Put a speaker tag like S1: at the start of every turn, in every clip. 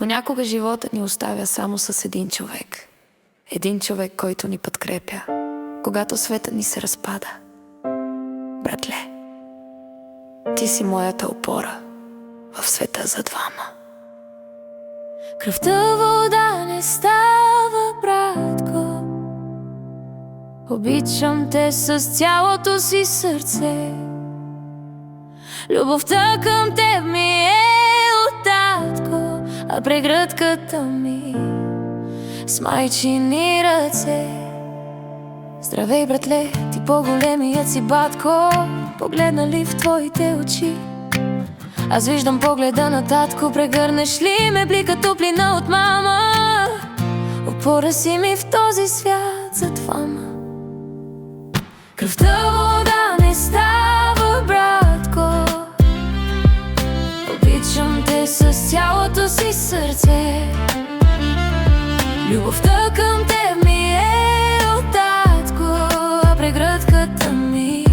S1: Понякога живота ни оставя само с един човек. Един човек, който ни подкрепя, когато светът ни се разпада. Братле, ти си моята опора в света за двама.
S2: Кръвта вода не става, братко. Обичам те с цялото си сърце. Любовта към теб ми е от татко, а прегръдката ми с майчини ръце. Здравей, братле, ти по-големият си батко. Погледна ли в твоите очи? Аз виждам погледа на татко. Прегърнеш ли ме, блика топлина от мама? Опора си ми в този свят за двама. Кръвта вода не става, братко. Обичам те с цялото си сърце. Любовта към теб ми е от татко, а прегръдката ми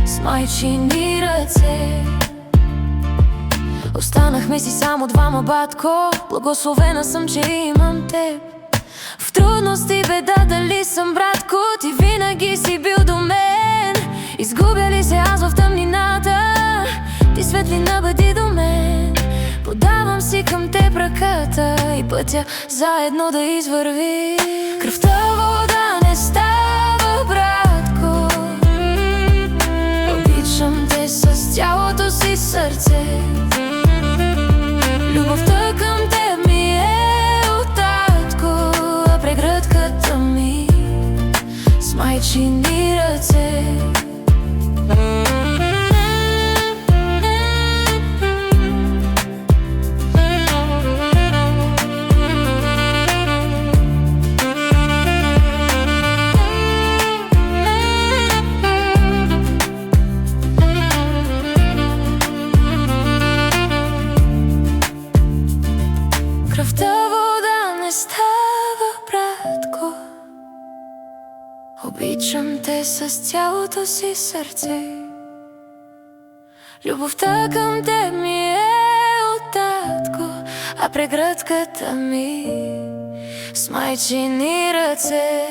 S2: с майчини ръце. Останахме си само двама, батко. Благословена съм, че имам теб. В трудности, беда, дали съм, братко, ти винаги си бил до мен. Изгубя ли се аз в тъмнината, ти светлина бъди до мен. Подавам си към теб ръката и пътя заедно да извърви. Кръвта вода не става, братко. Обичам те с цялото си сърце. Любовта към теб ми е от татко, а прегръдката ми с майчини ръце. Кръвта вода не става, братко. Обичам те с цялото си сърце. Любовта към теб ми е от татко, а прегръдката ми с майчини ръце.